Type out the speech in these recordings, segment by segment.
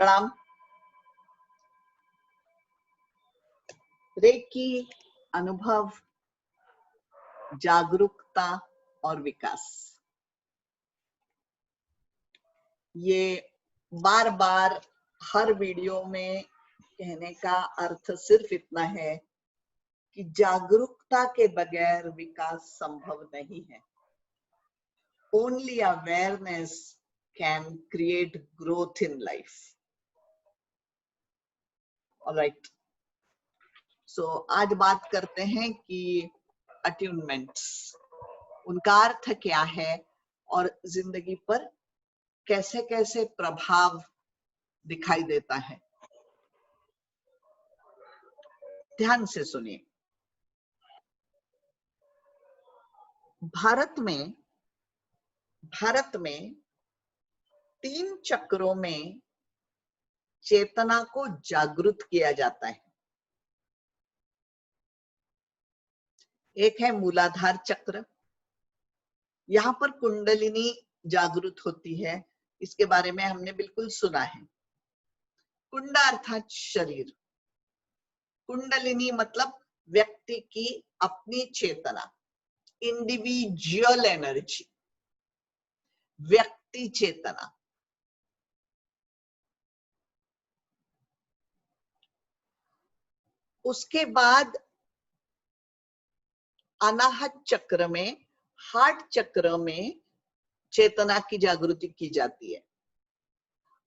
प्रणाम। रेकी, अनुभव, जागरूकता और विकास, ये बार बार हर वीडियो में कहने का अर्थ सिर्फ इतना है कि जागरूकता के बगैर विकास संभव नहीं है। Only awareness can create growth in life. Alright, so आज बात करते हैं कि अट्यूनमेंट्स, उनका अर्थ क्या है और जिंदगी पर कैसे कैसे प्रभाव दिखाई देता है। ध्यान से सुनिए। भारत में 3 चक्रों में चेतना को जागृत किया जाता है। एक है मूलाधार चक्र, यहाँ पर कुंडलिनी जागृत होती है। इसके बारे में हमने बिल्कुल सुना है। कुंडा अर्थात शरीर, कुंडलिनी मतलब व्यक्ति की अपनी चेतना, इंडिविजुअल एनर्जी, व्यक्ति चेतना। उसके बाद अनाहत चक्र में, हार्ट चक्र में चेतना की जागृति की जाती है।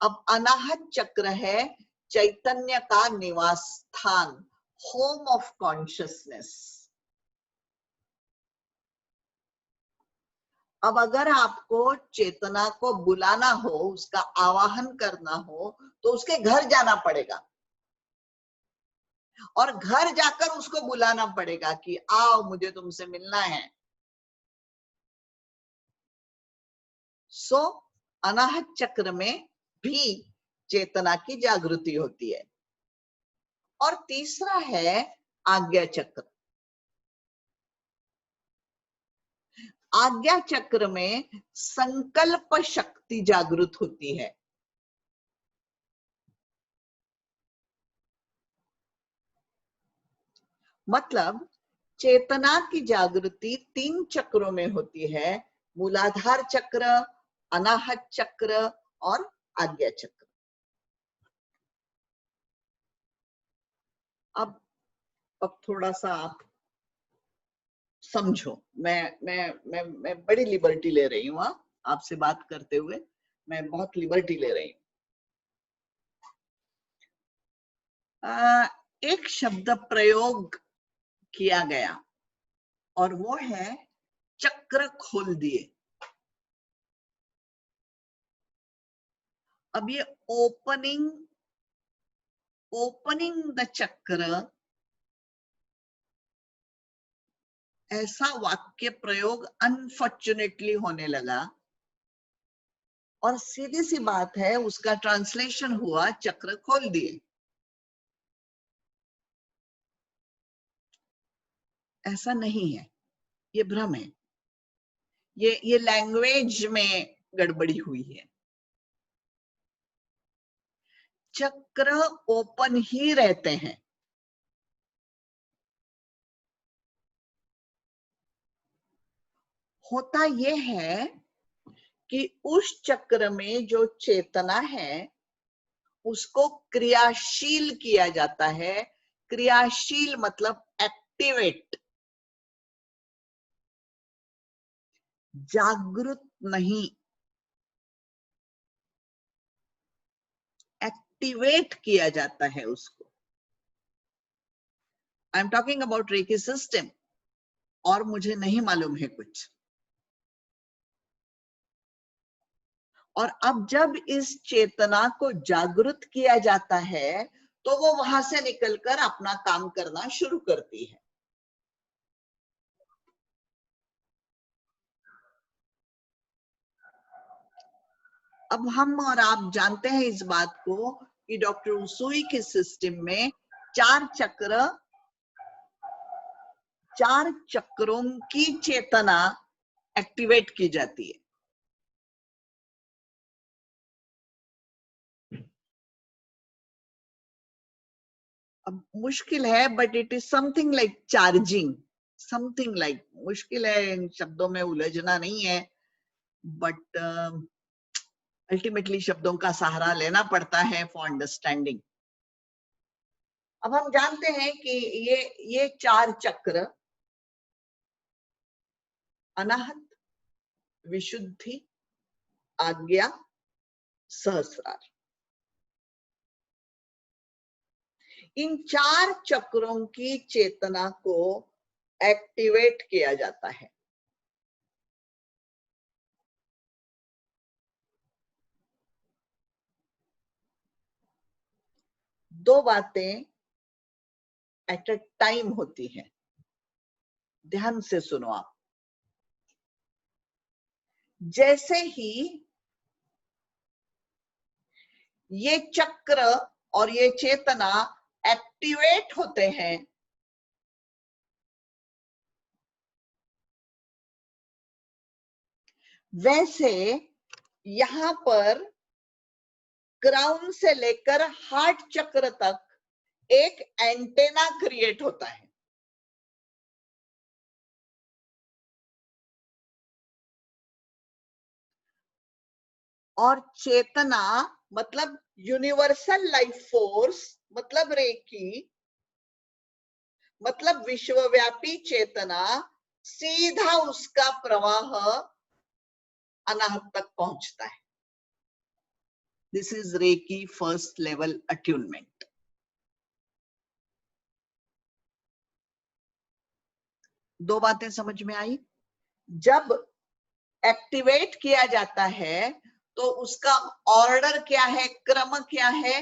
अब अनाहत चक्र है चैतन्य का निवास स्थान, होम ऑफ कॉन्शियसनेस। अब अगर आपको चेतना को बुलाना हो, उसका आवाहन करना हो, तो उसके घर जाना पड़ेगा और घर जाकर उसको बुलाना पड़ेगा कि आओ, मुझे तुमसे मिलना है। सो अनाहत चक्र में भी चेतना की जागृति होती है। और तीसरा है आज्ञा चक्र। आज्ञा चक्र में संकल्प शक्ति जागृत होती है। मतलब चेतना की जागृति 3 चक्रों में होती है, मूलाधार चक्र, अनाहत चक्र और आज्ञा चक्र। अब थोड़ा सा आप समझो। मैं बड़ी लिबर्टी ले रही हूँ आपसे बात करते हुए, मैं बहुत लिबर्टी ले रही हूँ। एक शब्द प्रयोग किया गया और वो है चक्र खोल दिए। अब ये ओपनिंग द चक्र, ऐसा वाक्य प्रयोग अनफॉर्चुनेटली होने लगा और सीधी सी बात है, उसका ट्रांसलेशन हुआ चक्र खोल दिए। ऐसा नहीं है, ये भ्रम है। ये लैंग्वेज में गड़बड़ी हुई है। चक्र ओपन ही रहते हैं। होता यह है कि उस चक्र में जो चेतना है उसको क्रियाशील किया जाता है। क्रियाशील मतलब एक्टिवेट, जागृत नहीं, एक्टिवेट किया जाता है उसको। I am talking about reiki system, और मुझे नहीं मालूम है कुछ। और अब जब इस चेतना को जागृत किया जाता है तो वो वहां से निकलकर अपना काम करना शुरू करती है। अब हम और आप जानते हैं इस बात को कि डॉक्टर उसुई के सिस्टम में 4 चक्रों की चेतना एक्टिवेट की जाती है। अब मुश्किल है, but it is something like charging, something like, मुश्किल है, इन शब्दों में उलझना नहीं है, बट अल्टीमेटली शब्दों का सहारा लेना पड़ता है फॉर अंडरस्टैंडिंग। अब हम जानते हैं कि ये 4 चक्र, अनाहत, विशुद्धि, आज्ञा, सहस्रार, इन 4 चक्रों की चेतना को एक्टिवेट किया जाता है। दो बातें एट अ टाइम होती हैं, ध्यान से सुनो आप। जैसे ही ये चक्र और ये चेतना एक्टिवेट होते हैं, वैसे यहां पर क्राउन से लेकर हार्ट चक्र तक एक एंटेना क्रिएट होता है। और चेतना मतलब यूनिवर्सल लाइफ फोर्स, मतलब रेकी, मतलब विश्वव्यापी चेतना, सीधा उसका प्रवाह अनाहत तक पहुंचता है। This is reiki first level attunement. दो बातें समझ में आई। जब एक्टिवेट किया जाता है तो उसका ऑर्डर क्या है, क्रम क्या है?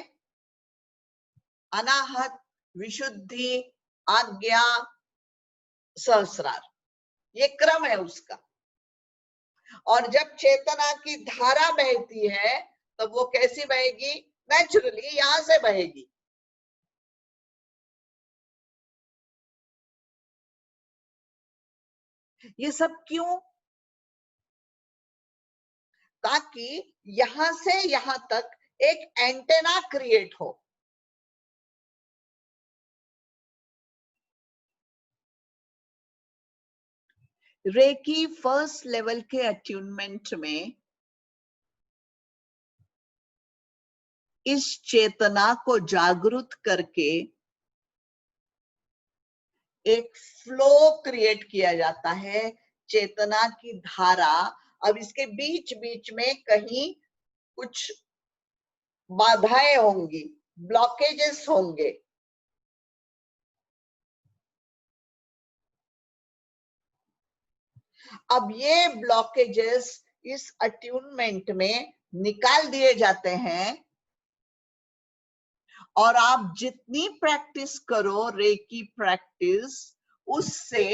अनाहत, विशुद्धि, आज्ञा, सहस्रार, ये क्रम है उसका। और जब चेतना की धारा बहती है तब वो कैसी बहेगी? नेचुरली यहां से बहेगी। ये सब क्यों? ताकि यहां से यहां तक एक एंटेना क्रिएट हो। रेकी फर्स्ट लेवल के अट्यूनमेंट में इस चेतना को जागृत करके एक फ्लो क्रिएट किया जाता है, चेतना की धारा। अब इसके बीच बीच में कहीं कुछ बाधाएं होंगी, ब्लॉकेजेस होंगे। अब ये ब्लॉकेजेस इस अट्यूनमेंट में निकाल दिए जाते हैं, और आप जितनी प्रैक्टिस करो रेकी प्रैक्टिस, उससे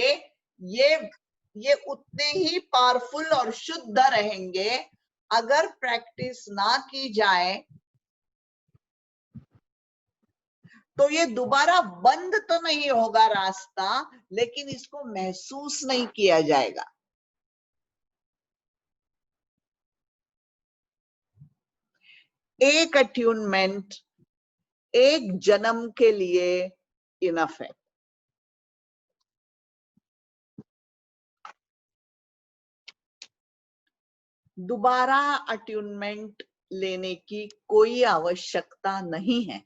ये उतने ही पावरफुल और शुद्ध रहेंगे। अगर प्रैक्टिस ना की जाए तो ये दोबारा बंद तो नहीं होगा रास्ता, लेकिन इसको महसूस नहीं किया जाएगा। एक अट्यूनमेंट एक जन्म के लिए इनफ है। दोबारा अट्यूनमेंट लेने की कोई आवश्यकता नहीं है।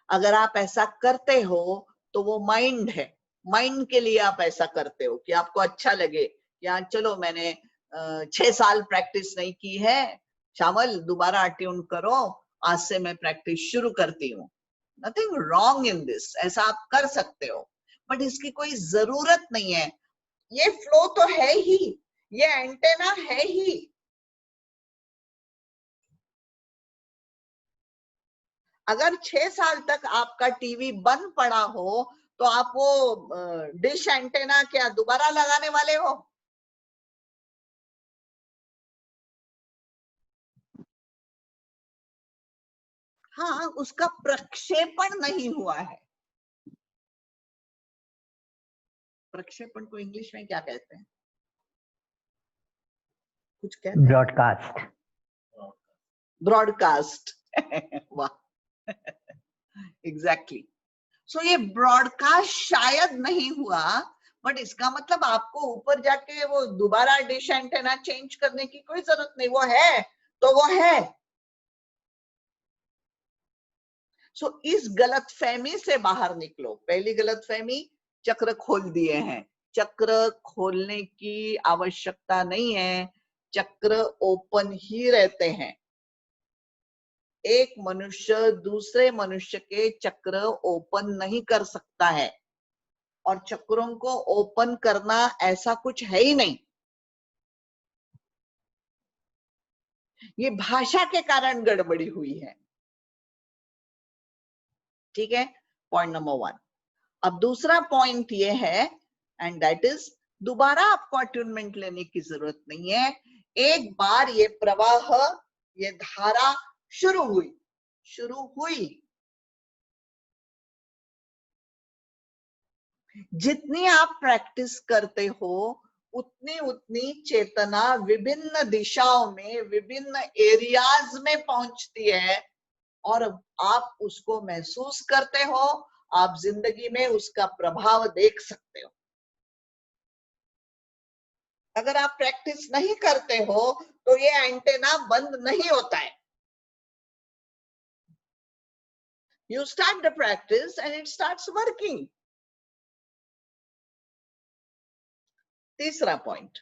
अगर आप ऐसा करते हो तो वो माइंड है, माइंड के लिए आप ऐसा करते हो कि आपको अच्छा लगे, या चलो मैंने 6 साल प्रैक्टिस नहीं की है, श्यामल दोबारा अट्यून करो, आज से मैं प्रैक्टिस शुरू करती हूँ। नथिंग रॉन्ग इन दिस, ऐसा आप कर सकते हो, बट इसकी कोई जरूरत नहीं है। ये फ्लो तो है ही, ये एंटेना है ही। अगर 6 साल तक आपका टीवी बंद पड़ा हो तो आप वो डिश एंटेना क्या दोबारा लगाने वाले हो? हाँ, उसका प्रक्षेपण नहीं हुआ है। प्रक्षेपण को इंग्लिश में क्या कहते हैं? कुछ कहते हैं? ब्रॉडकास्ट। ब्रॉडकास्ट। वाह। एग्जैक्टली। सो ये ब्रॉडकास्ट शायद नहीं हुआ, बट इसका मतलब आपको ऊपर जाके वो दोबारा डिश एंटेना चेंज करने की कोई जरूरत नहीं, वो है तो वो है। सो इस गलतफहमी से बाहर निकलो। पहली गलतफहमी, चक्र खोल दिए हैं। चक्र खोलने की आवश्यकता नहीं है, चक्र ओपन ही रहते हैं। एक मनुष्य दूसरे मनुष्य के चक्र ओपन नहीं कर सकता है, और चक्रों को ओपन करना ऐसा कुछ है ही नहीं। ये भाषा के कारण गड़बड़ी हुई है। ठीक है, पॉइंट नंबर 1। अब दूसरा पॉइंट ये है, एंड दैट इज, दोबारा आपको अट्यूनमेंट लेने की जरूरत नहीं है। एक बार ये प्रवाह, ये धारा शुरू हुई, जितनी आप प्रैक्टिस करते हो उतनी उतनी चेतना विभिन्न दिशाओं में, विभिन्न एरियाज में पहुंचती है, और आप उसको महसूस करते हो, आप जिंदगी में उसका प्रभाव देख सकते हो। अगर आप प्रैक्टिस नहीं करते हो तो ये एंटेना बंद नहीं होता है। You start the practice and it starts working. तीसरा पॉइंट,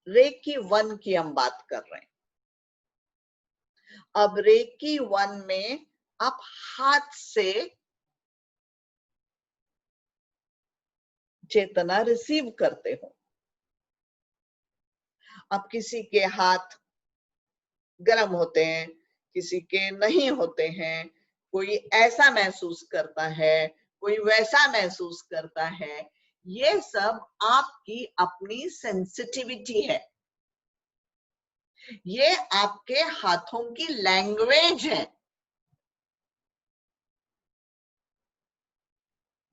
रेकी 1 की हम बात कर रहे हैं। अब रेकी 1 में आप हाथ से चेतना रिसीव करते हो। अब किसी के हाथ गर्म होते हैं, किसी के नहीं होते हैं, कोई ऐसा महसूस करता है, कोई वैसा महसूस करता है। ये सब आपकी अपनी सेंसिटिविटी है, ये आपके हाथों की लैंग्वेज है।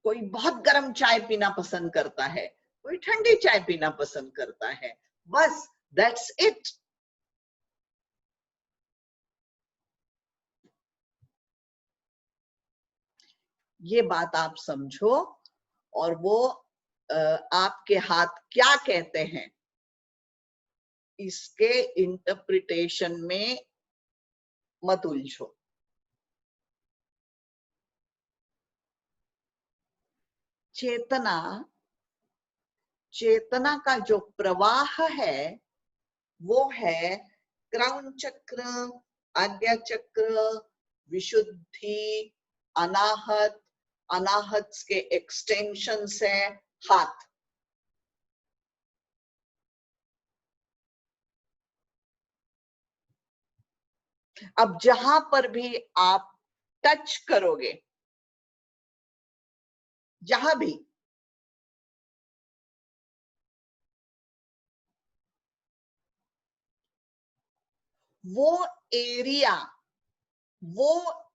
कोई बहुत गर्म चाय पीना पसंद करता है, कोई ठंडी चाय पीना पसंद करता है, बस दैट्स इट। ये बात आप समझो, और वो आपके हाथ क्या कहते हैं इसके इंटरप्रिटेशन में मत उलझो। चेतना, चेतना का जो प्रवाह है वो है क्राउन चक्र, आज्ञा चक्र, विशुद्धि, अनाहत। अनाहत के एक्सटेंशन है हाथ। अब जहां पर भी आप टच करोगे, जहां भी, वो एरिया, वो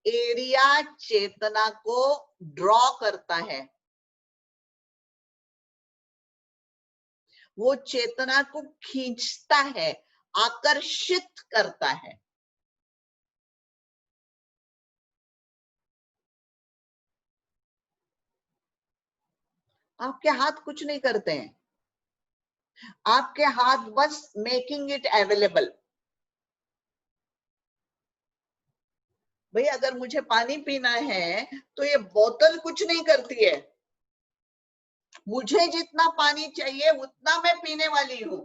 एरिया चेतना को ड्रॉ करता है, वो चेतना को खींचता है, आकर्षित करता है। आपके हाथ कुछ नहीं करते हैं, आपके हाथ बस मेकिंग इट अवेलेबल। भाई अगर मुझे पानी पीना है तो ये बोतल कुछ नहीं करती है, मुझे जितना पानी चाहिए उतना मैं पीने वाली हूं।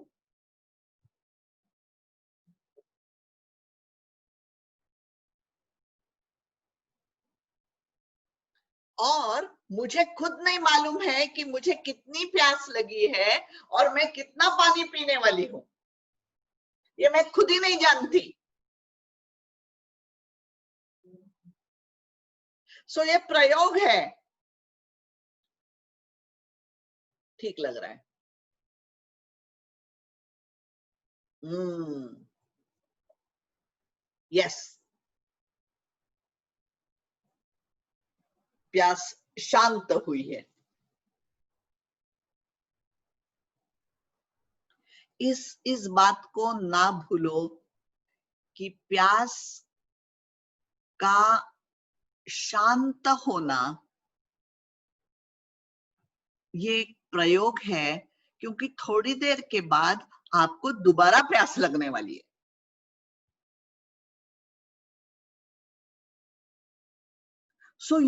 और मुझे खुद नहीं मालूम है कि मुझे कितनी प्यास लगी है और मैं कितना पानी पीने वाली हूं, ये मैं खुद ही नहीं जानती। सो ये प्रयोग है। ठीक लग रहा है। यस, प्यास शांत हुई है। इस बात को ना भूलो कि प्यास का शांत होना ये एक प्रयोग है, क्योंकि थोड़ी देर के बाद आपको दोबारा प्यास लगने वाली है। So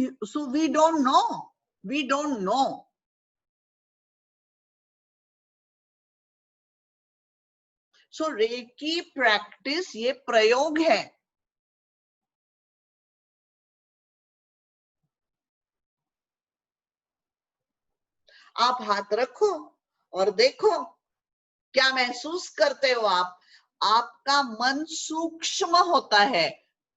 we don't know. So reiki practice ये प्रयोग है। आप हाथ रखो और देखो क्या महसूस करते हो आप। आपका मन सूक्ष्म होता है।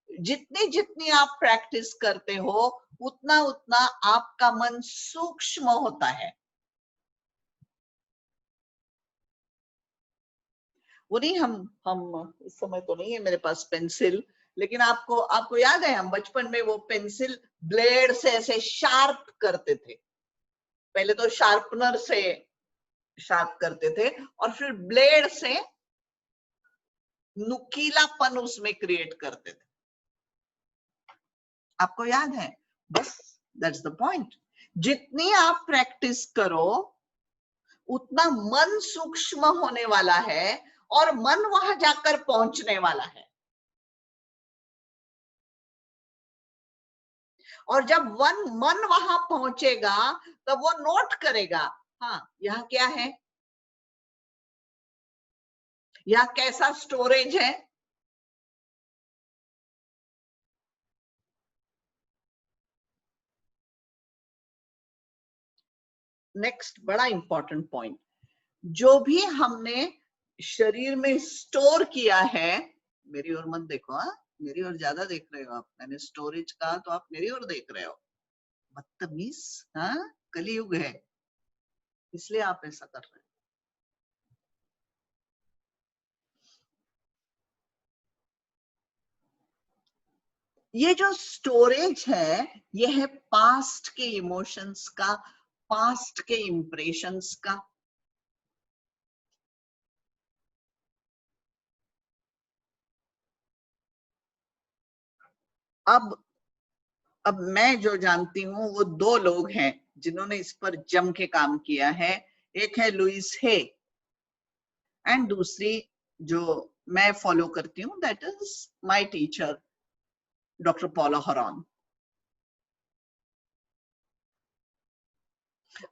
जितनी जितनी आप प्रैक्टिस करते हो उतना उतना आपका मन सूक्ष्म होता है। वो नहीं, हम इस समय तो नहीं है मेरे पास पेंसिल, लेकिन आपको याद है हम बचपन में वो पेंसिल ब्लेड से ऐसे शार्प करते थे। पहले तो शार्पनर से शार्प करते थे और फिर ब्लेड से नुकीलापन उसमें क्रिएट करते थे। आपको याद है? बस दैट्स द पॉइंट। जितनी आप प्रैक्टिस करो उतना मन सूक्ष्म होने वाला है और मन वहां जाकर पहुंचने वाला है। और जब मन वहां पहुंचेगा तब वो नोट करेगा, हाँ यहाँ क्या है, यहाँ कैसा स्टोरेज है। नेक्स्ट बड़ा इंपॉर्टेंट पॉइंट, जो भी हमने शरीर में स्टोर किया है, मेरी ओर मत देखो, हाँ मेरी ओर ज्यादा देख रहे हो आप। मैंने स्टोरेज कहा तो आप मेरी ओर देख रहे हो, बदतमीज। हाँ, कलयुग है इसलिए आप ऐसा कर रहे हो। ये जो स्टोरेज है ये है पास्ट के इमोशंस का, पास्ट के इंप्रेशंस का। अब मैं जो जानती हूँ वो दो लोग हैं जिन्होंने इस पर जम के काम किया है। एक है लुइस हे एंड दूसरी जो मैं फॉलो करती हूँ that is my teacher doctor Paula Heron.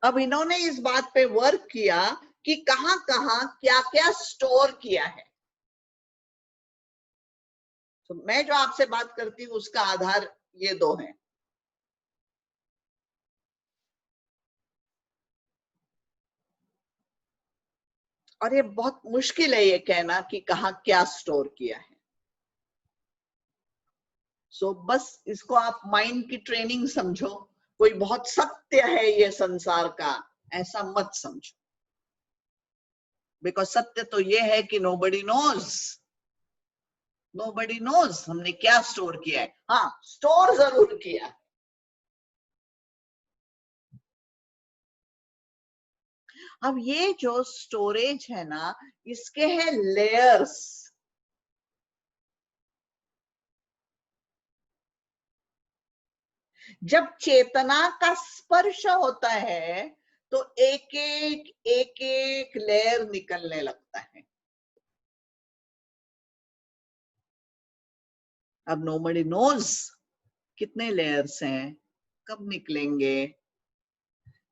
अब इन्होंने इस बात पे वर्क किया कि कहां कहां क्या क्या स्टोर किया है। तो मैं जो आपसे बात करती हूँ उसका आधार ये दो हैं। और ये बहुत मुश्किल है ये कहना कि कहां क्या स्टोर किया है। सो बस इसको आप माइंड की ट्रेनिंग समझो, कोई बहुत सत्य है ये संसार का ऐसा मत समझो। बिकॉज सत्य तो ये है कि नोबडी नोज हमने क्या स्टोर किया है। हाँ, स्टोर जरूर किया है। अब ये जो स्टोरेज है ना, इसके हैं लेयर्स। जब चेतना का स्पर्श होता है तो एक एक लेयर निकलने लगता है। अब नोबडी नोज कितने लेयर्स हैं, कब निकलेंगे,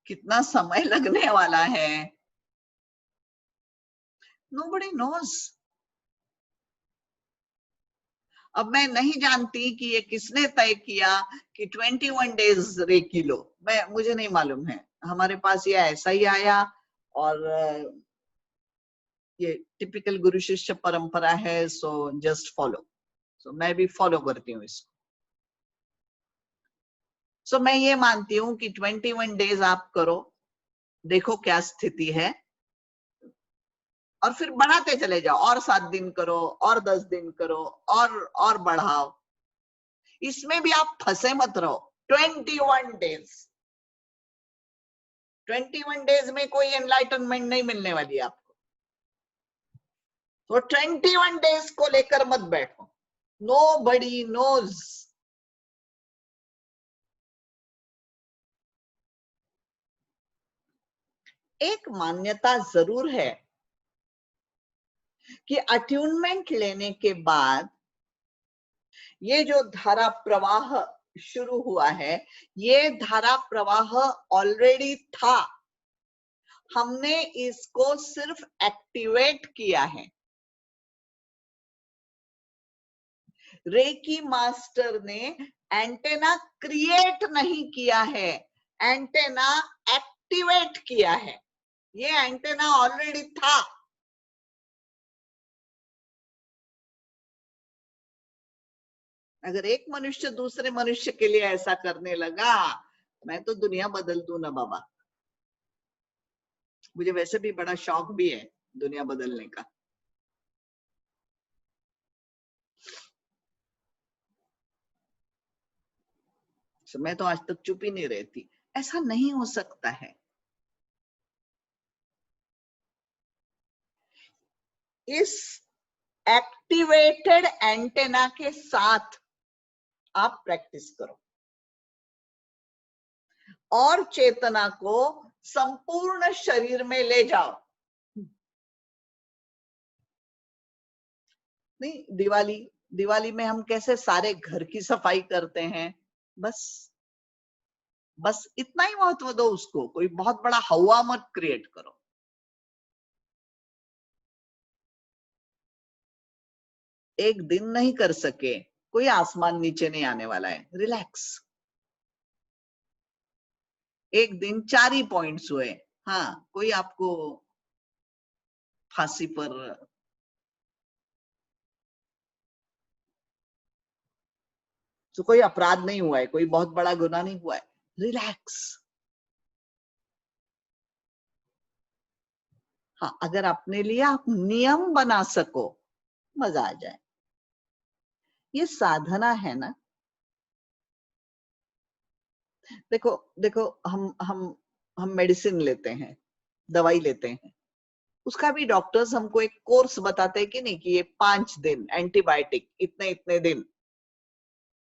कितना समय लगने वाला है, नोबडी नोज। अब मैं नहीं जानती कि ये किसने तय किया कि 21 डेज रेकी लो, मुझे नहीं मालूम है। हमारे पास ये ऐसा ही आया और ये टिपिकल गुरु शिष्य परंपरा है, सो जस्ट फॉलो। सो मैं भी फॉलो करती हूँ इसको। सो मैं ये मानती हूँ कि 21 डेज आप करो, देखो क्या स्थिति है, और फिर बढ़ाते चले जाओ, और 7 दिन करो और 10 दिन करो और बढ़ाओ। इसमें भी आप फंसे मत रहो। 21 डेज 21 डेज में कोई एनलाइटनमेंट नहीं मिलने वाली आपको। तो 21 डेज को लेकर मत बैठो। नो बडी नोज एक मान्यता जरूर है कि अट्यूनमेंट लेने के बाद ये जो धारा प्रवाह शुरू हुआ है, ये धारा प्रवाह ऑलरेडी था, हमने इसको सिर्फ एक्टिवेट किया है। रेकी मास्टर ने एंटेना क्रिएट नहीं किया है, एंटेना एक्टिवेट किया है। ये एंटेना ऑलरेडी था। अगर एक मनुष्य दूसरे मनुष्य के लिए ऐसा करने लगा, मैं तो दुनिया बदल दूं ना बाबा। मुझे वैसे भी बड़ा शौक भी है दुनिया बदलने का। मैं तो आज तक चुप ही नहीं रहती। ऐसा नहीं हो सकता है। इस एक्टिवेटेड एंटेना के साथ आप प्रैक्टिस करो और चेतना को संपूर्ण शरीर में ले जाओ। नहीं, दिवाली में हम कैसे सारे घर की सफाई करते हैं, बस इतना ही महत्व दो उसको। कोई बहुत बड़ा हवा मत क्रिएट करो। एक दिन नहीं कर सके, कोई आसमान नीचे नहीं आने वाला है। रिलैक्स। एक दिन 4 ही पॉइंट्स हुए, हाँ, कोई आपको फांसी पर तो कोई अपराध नहीं हुआ है, कोई बहुत बड़ा गुनाह नहीं हुआ है। रिलैक्स। हाँ, अगर अपने लिए आप नियम बना सको, मजा आ जाए। ये साधना है ना। देखो देखो, हम मेडिसिन लेते हैं, दवाई लेते हैं, उसका भी डॉक्टर्स हमको एक कोर्स बताते हैं कि नहीं, कि ये 5 दिन एंटीबायोटिक, इतने इतने दिन,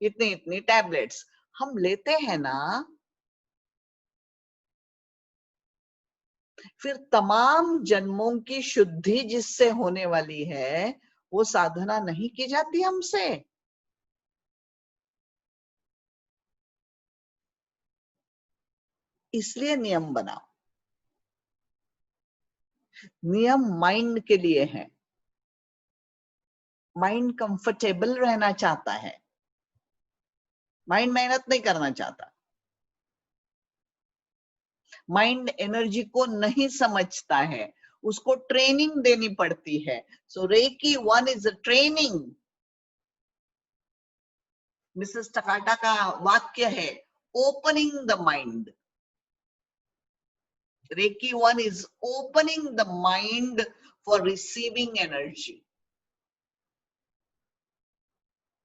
इतनी इतनी टैबलेट्स हम लेते हैं ना। फिर तमाम जन्मों की शुद्धि जिससे होने वाली है, वो साधना नहीं की जाती हमसे। इसलिए नियम बनाओ। नियम माइंड के लिए है। माइंड कंफर्टेबल रहना चाहता है, माइंड मेहनत नहीं करना चाहता। माइंड एनर्जी को नहीं समझता है, उसको ट्रेनिंग देनी पड़ती है। So Reiki 1 is a training. Mrs Takata का वाक्य है, opening the mind. Reiki 1 is opening the mind for receiving energy.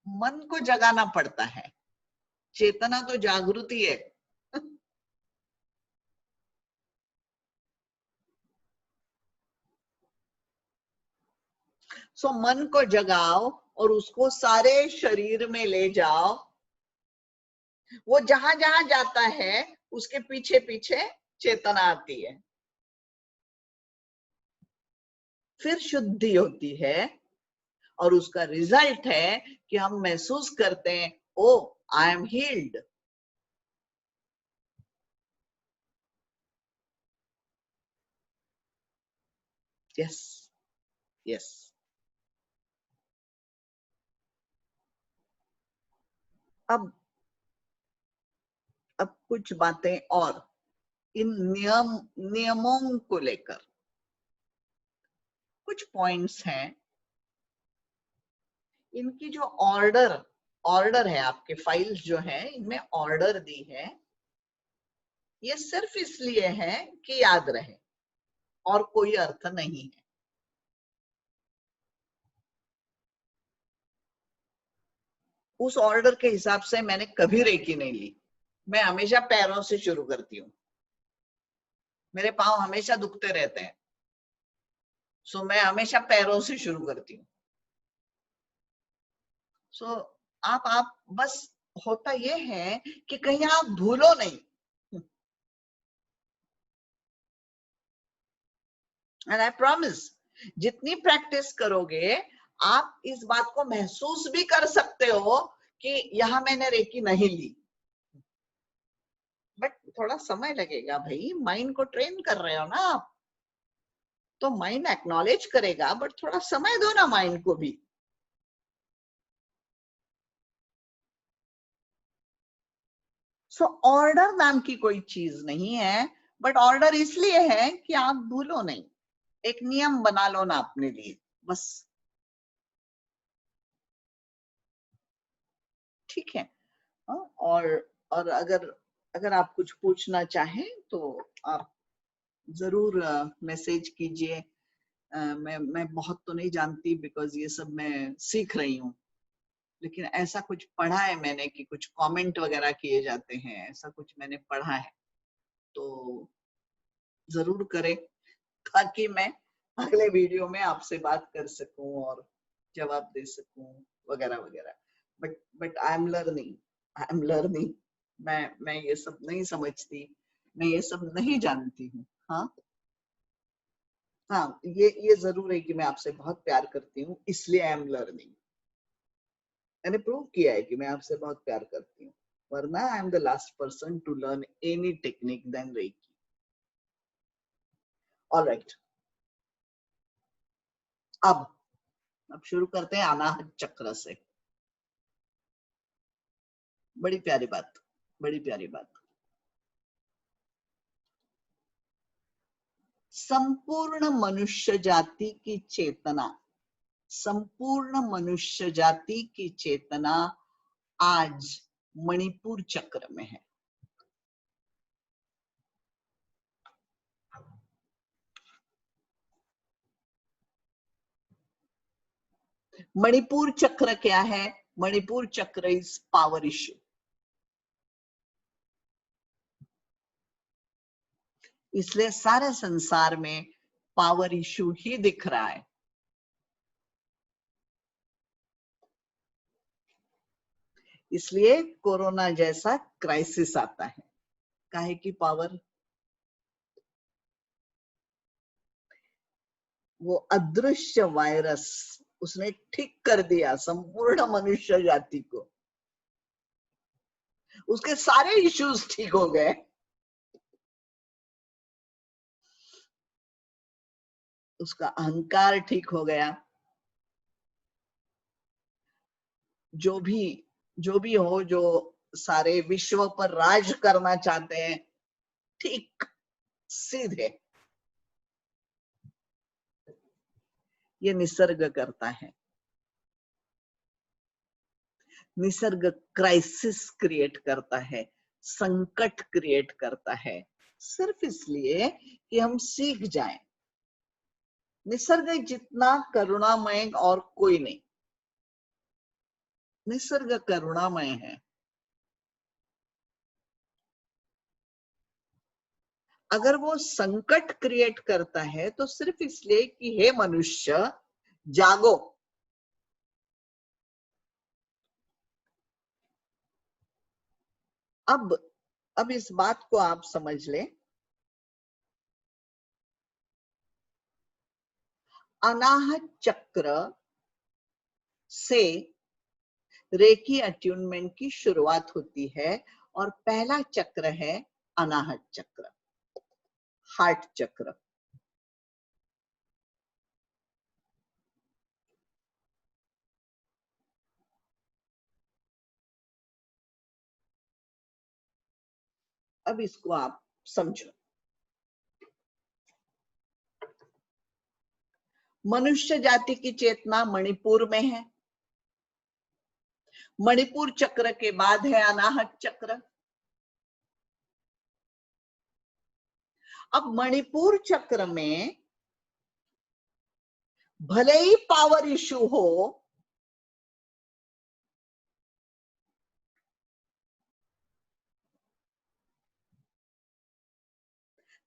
मन को जगाना पड़ता है। चेतना तो जागृति है। सो मन को जगाओ और उसको सारे शरीर में ले जाओ। वो जहां जहां जाता है, उसके पीछे पीछे चेतना आती है। फिर शुद्धि होती है और उसका रिजल्ट है कि हम महसूस करते हैं, oh, I am healed. Yes, yes. अब कुछ बातें और इन नियमों को लेकर कुछ पॉइंट्स हैं। इनकी जो ऑर्डर है, आपके फाइल्स जो है, इनमें ऑर्डर दी है। ये सिर्फ इसलिए है कि याद रहे, और कोई अर्थ नहीं है। उस ऑर्डर के हिसाब से मैंने कभी रेकी नहीं ली। मैं हमेशा पैरों से शुरू करती हूँ। मेरे पांव हमेशा दुखते रहते हैं, सो मैं हमेशा पैरों से शुरू करती हूँ। सो आप बस, होता ये है कि कहीं आप भूलो नहीं। एंड आई प्रॉमिस, जितनी प्रैक्टिस करोगे आप इस बात को महसूस भी कर सकते हो कि यहां मैंने रेकी नहीं ली, बट थोड़ा समय लगेगा भाई, माइंड को ट्रेन कर रहे हो ना आप, तो माइंड एक्नॉलेज करेगा, बट थोड़ा समय दो ना माइंड को भी। सो ऑर्डर नाम की कोई चीज नहीं है, बट ऑर्डर इसलिए है कि आप भूलो नहीं, एक नियम बना लो ना अपने लिए बस, ठीक है। और अगर अगर आप कुछ पूछना चाहें तो आप जरूर मैसेज कीजिए। मैं बहुत तो नहीं जानती, बिकॉज ये सब मैं सीख रही हूँ, लेकिन ऐसा कुछ पढ़ा है मैंने कि कुछ कमेंट वगैरह किए जाते हैं, ऐसा कुछ मैंने पढ़ा है, तो जरूर करें ताकि मैं अगले वीडियो में आपसे बात कर सकूं और जवाब दे सकूं वगैरह वगैरह। But I am learning, I am learning. मैं ये सब नहीं समझती, मैं ये सब नहीं जानती हूँ। हाँ हाँ, ये जरूर है कि मैं आपसे बहुत प्यार करती हूँ, इसलिए आई एम लर्निंग। मैंने प्रूव किया है कि मैं आपसे बहुत प्यार करती हूँ, वरना I am the last person to learn any technique then reiki. Alright, अब शुरू करते हैं अनाहत चक्र से। बड़ी प्यारी बात, बड़ी प्यारी बात। संपूर्ण मनुष्य जाति की चेतना, संपूर्ण मनुष्य जाति की चेतना आज मणिपुर चक्र में है। मणिपुर चक्र क्या है? मणिपुर चक्र इज पावर इश्यू। इसलिए सारे संसार में पावर इश्यू ही दिख रहा है। इसलिए कोरोना जैसा क्राइसिस आता है। काहे की पावर? वो अदृश्य वायरस उसने ठीक कर दिया संपूर्ण मनुष्य जाति को, उसके सारे इश्यूज ठीक हो गए। उसका अहंकार ठीक हो गया। जो भी जो भी हो, जो सारे विश्व पर राज करना चाहते हैं, ठीक सीधे ये निसर्ग करता है। निसर्ग क्राइसिस क्रिएट करता है, संकट क्रिएट करता है, सिर्फ इसलिए कि हम सीख जाएं। निसर्ग जितना करुणामय और कोई नहीं, निसर्ग करुणामय है। अगर वो संकट क्रिएट करता है तो सिर्फ इसलिए कि हे मनुष्य जागो। अब इस बात को आप समझ लें, अनाहत चक्र से रेकी अट्यूनमेंट की शुरुआत होती है और पहला चक्र है अनाहत चक्र, हार्ट चक्र। अब इसको आप समझो। मनुष्य जाति की चेतना मणिपुर में है। मणिपुर चक्र के बाद है अनाहत चक्र। अब मणिपुर चक्र में भले ही पावर इश्यू हो,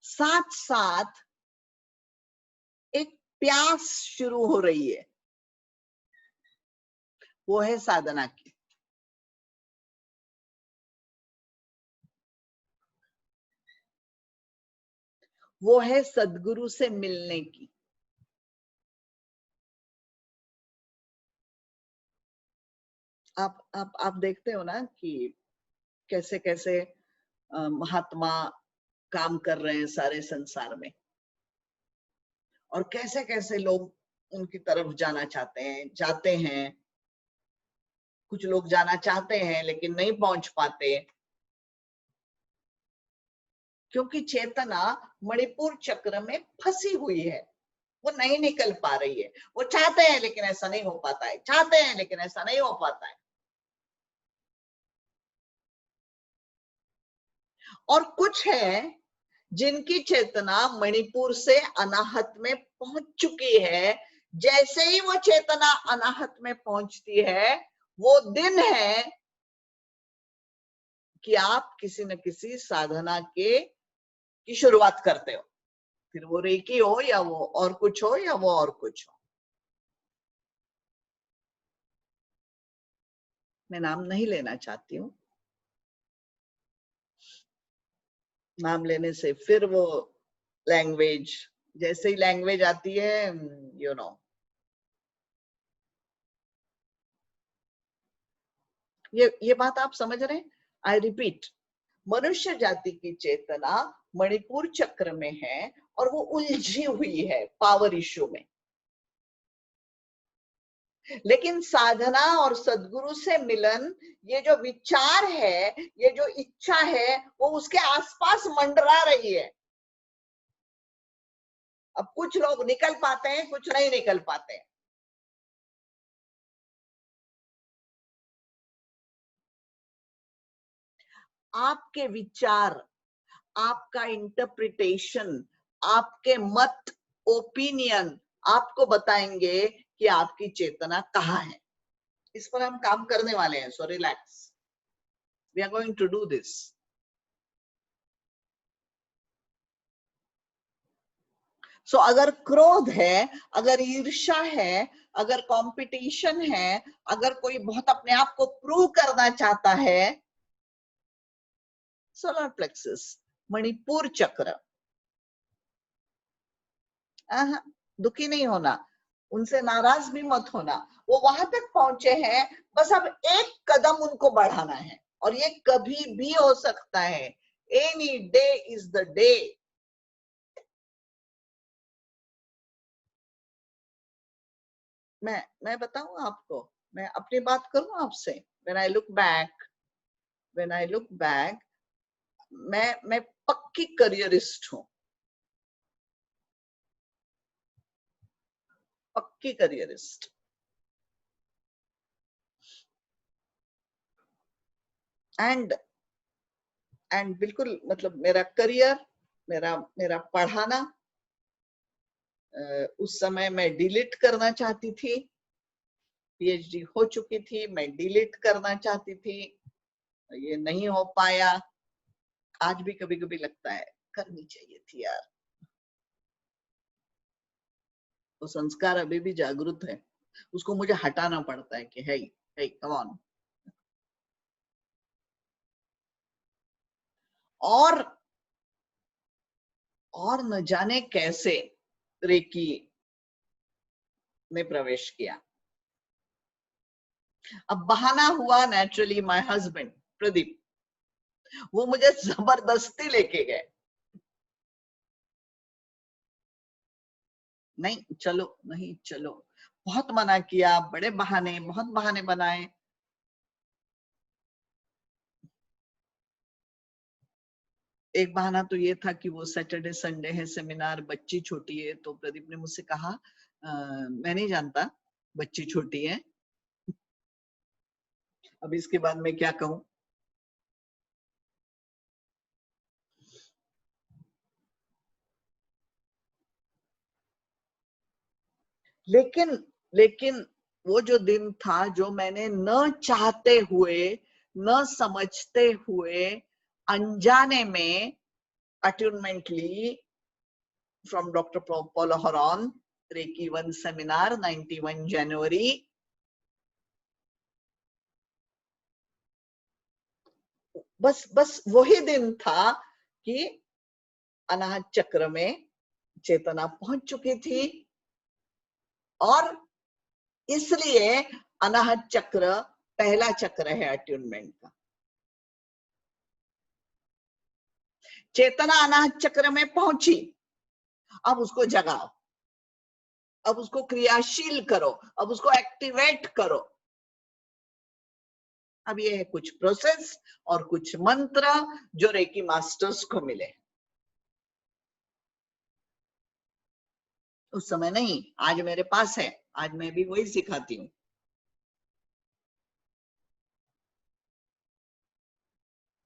साथ साथ एक प्यास शुरू हो रही है, वो है साधना की। वो है सद्गुरु से मिलने की। आप देखते हो ना कि कैसे कैसे महात्मा काम कर रहे हैं सारे संसार में, और कैसे कैसे लोग उनकी तरफ जाना चाहते हैं, जाते हैं। कुछ लोग जाना चाहते हैं लेकिन नहीं पहुंच पाते, क्योंकि चेतना मणिपुर चक्र में फंसी हुई है, वो नहीं निकल पा रही है। वो चाहते हैं लेकिन ऐसा नहीं हो पाता है, चाहते हैं लेकिन ऐसा नहीं हो पाता है। और कुछ है जिनकी चेतना मणिपुर से अनाहत में पहुंच चुकी है। जैसे ही वो चेतना अनाहत में पहुंचती है, वो दिन है कि आप किसी न किसी साधना की शुरुआत करते हो। फिर वो रेकी हो या वो और कुछ हो या वो और कुछ हो। मैं नाम नहीं लेना चाहती हूँ, नाम लेने से फिर वो लैंग्वेज, जैसे ही लैंग्वेज आती है, यू नो, ये बात आप समझ रहे हैं। आई रिपीट, मनुष्य जाति की चेतना मणिपुर चक्र में है और वो उलझी हुई है पावर इश्यू में। लेकिन साधना और सद्गुरु से मिलन, ये जो विचार है, ये जो इच्छा है, वो उसके आसपास मंडरा रही है। अब कुछ लोग निकल पाते हैं, कुछ नहीं निकल पाते हैं। आपके विचार, आपका इंटरप्रिटेशन, आपके मत, ओपिनियन आपको बताएंगे कि आपकी चेतना कहाँ है। इस पर हम काम करने वाले हैं, so relax, we are going to do this. So अगर क्रोध है, अगर ईर्ष्या है, अगर कंपटीशन है, अगर कोई बहुत अपने आप को प्रूव करना चाहता है, सोलर प्लेक्सस, मणिपुर चक्र, दुखी नहीं होना, उनसे नाराज भी मत होना। वो वहां तक पहुंचे हैं, बस अब एक कदम उनको बढ़ाना है, और ये कभी भी हो सकता है। Any day is the day. मैं बताऊं आपको, मैं अपनी बात करूं आपसे। When I look back, when I look back, मैं पक्की करियरिस्ट हूं, पक्की करियरिस्ट। एंड बिल्कुल, मतलब मेरा करियर, मेरा मेरा पढ़ाना, उस समय मैं डिलीट करना चाहती थी। पीएचडी हो चुकी थी, मैं डिलीट करना चाहती थी, ये नहीं हो पाया। आज भी कभी कभी लगता है करनी चाहिए थी यार। वो संस्कार अभी भी जागृत है, उसको मुझे हटाना पड़ता है कि हे कम ऑन। और न जाने कैसे रेकी में प्रवेश किया। अब बहाना हुआ, नेचुरली माय हस्बैंड प्रदीप, वो मुझे जबरदस्ती लेके गए। नहीं चलो, नहीं चलो, बहुत मना किया, बड़े बहाने, बहुत बहाने बनाए। एक बहाना तो ये था कि वो सैटरडे संडे है, सेमिनार, बच्ची छोटी है। तो प्रदीप ने मुझसे कहा, मैं नहीं जानता, बच्ची छोटी है। अब इसके बाद मैं क्या कहूं। लेकिन लेकिन वो जो दिन था, जो मैंने न चाहते हुए, न समझते हुए, अनजाने में अट्यूनमेंट ली from doctor Paul Horan, reiki 1 seminar, 91 जनवरी। बस वही दिन था कि अनाहत चक्र में चेतना पहुंच चुकी थी और इसलिए अनाहत चक्र पहला चक्र है अट्यूनमेंट का। चेतना अनाहत चक्र में पहुंची, अब उसको जगाओ, अब उसको क्रियाशील करो, अब उसको एक्टिवेट करो। अब ये है कुछ प्रोसेस और कुछ मंत्र जो रेकी मास्टर्स को मिले। उस समय नहीं, आज मेरे पास है, आज मैं भी वही सिखाती हूँ।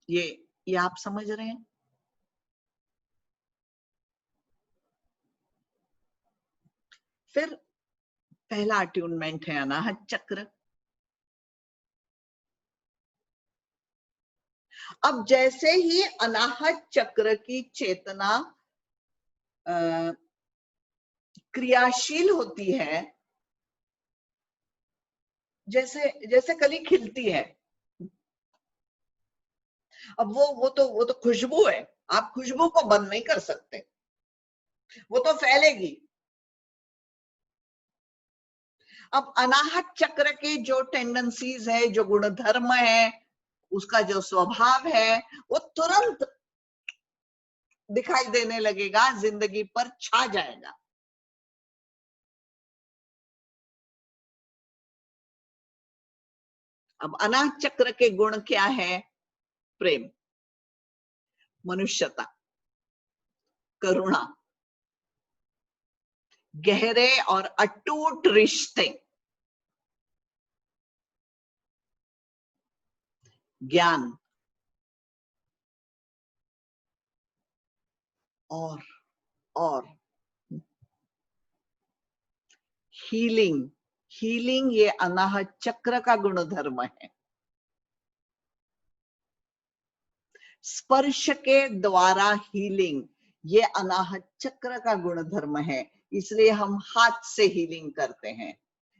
ये आप समझ रहे हैं? फिर पहला अट्यूनमेंट है अनाहत चक्र। अब जैसे ही अनाहत चक्र की चेतना क्रियाशील होती है, जैसे जैसे कली खिलती है, अब वो तो खुशबू है, आप खुशबू को बंद नहीं कर सकते, वो तो फैलेगी। अब अनाहत चक्र के जो टेंडेंसीज है, जो गुणधर्म है, उसका जो स्वभाव है, वो तुरंत दिखाई देने लगेगा, जिंदगी पर छा जाएगा। अब अनाहत चक्र के गुण क्या है? प्रेम, मनुष्यता, करुणा, गहरे और अटूट रिश्ते, ज्ञान और हीलिंग। हीलिंग ये अनाहत चक्र का गुणधर्म है। स्पर्श के द्वारा हीलिंग ये अनाहत चक्र का गुणधर्म है, इसलिए हम हाथ से हीलिंग करते हैं।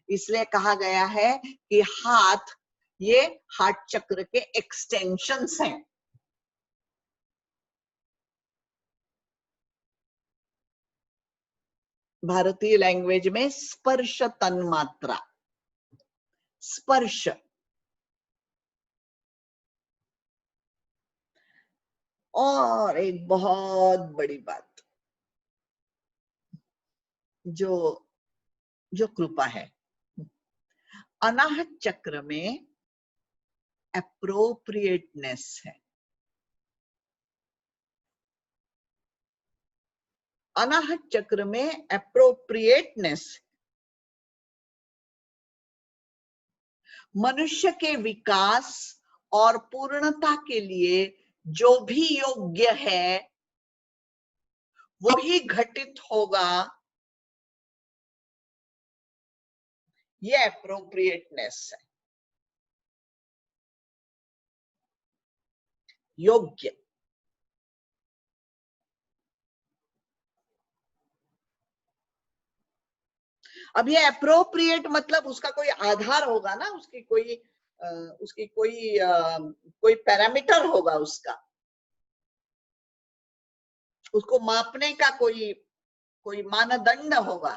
इसलिए कहा गया है कि हाथ ये हार्ट चक्र के एक्सटेंशंस हैं। भारतीय लैंग्वेज में स्पर्श तन्मात्रा, स्पर्श। और एक बहुत बड़ी बात जो जो कृपा है, अनाहत चक्र में एप्रोप्रिएटनेस है। अनाहत चक्र में एप्रोप्रिएटनेस, मनुष्य के विकास और पूर्णता के लिए जो भी योग्य है वही घटित होगा, ये एप्रोप्रिएटनेस है। योग्य, अब ये अप्रोप्रिएट मतलब उसका कोई आधार होगा ना, उसकी कोई पैरामीटर होगा, उसको मापने का कोई मानदंड होगा।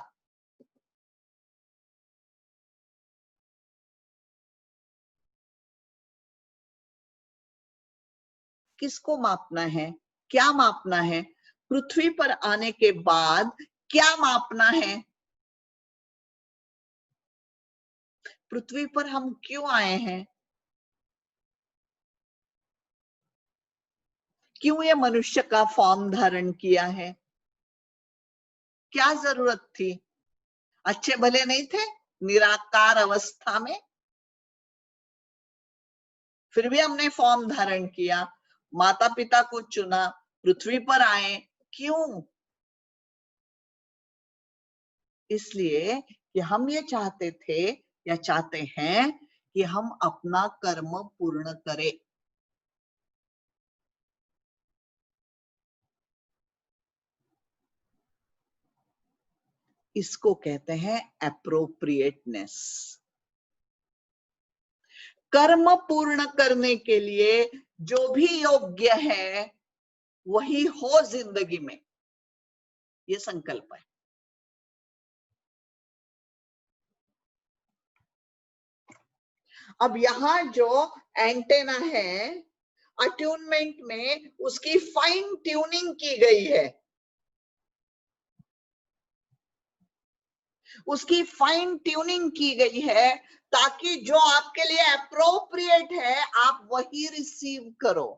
किसको मापना है, क्या मापना है? पृथ्वी पर आने के बाद क्या मापना है? पृथ्वी पर हम क्यों आए हैं? क्यों ये मनुष्य का फॉर्म धारण किया है? क्या जरूरत थी? अच्छे भले नहीं थे निराकार अवस्था में? फिर भी हमने फॉर्म धारण किया, माता पिता को चुना, पृथ्वी पर आए। क्यों? इसलिए कि हम ये चाहते थे या चाहते हैं कि हम अपना कर्म पूर्ण करें। इसको कहते हैं एप्रोप्रिएटनेस। कर्म पूर्ण करने के लिए जो भी योग्य है वही हो जिंदगी में, ये संकल्प है। अब यहाँ जो एंटेना है, अट्यूनमेंट में उसकी फाइन ट्यूनिंग की गई है, उसकी फाइन ट्यूनिंग की गई है ताकि जो आपके लिए अप्रोप्रिएट है आप वही रिसीव करो।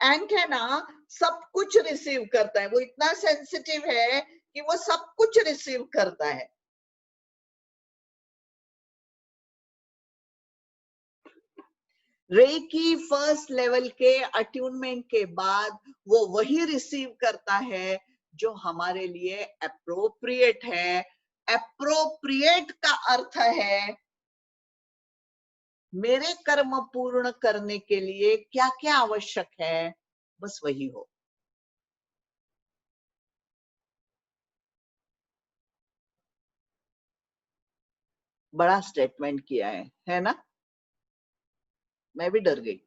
एंटेना सब कुछ रिसीव करता है, वो इतना सेंसिटिव है कि वो सब कुछ रिसीव करता है। रेकी फर्स्ट लेवल के अट्यूनमेंट के बाद वो वही रिसीव करता है जो हमारे लिए अप्रोप्रिएट है। अप्रोप्रिएट का अर्थ है मेरे कर्म पूर्ण करने के लिए क्या क्या आवश्यक है, बस वही हो। बड़ा स्टेटमेंट किया है ना? मैं भी डर गई।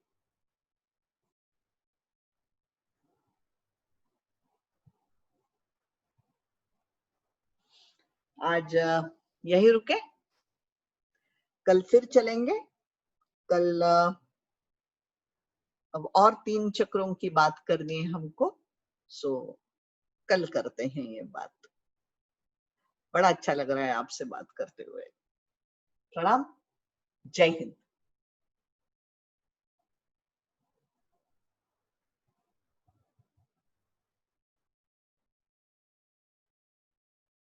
आज यही रुके, कल फिर चलेंगे। कल अब और 3 चक्रों की बात करनी है हमको, सो कल करते हैं ये बात। बड़ा अच्छा लग रहा है आपसे बात करते हुए। प्रणाम, जय हिंद।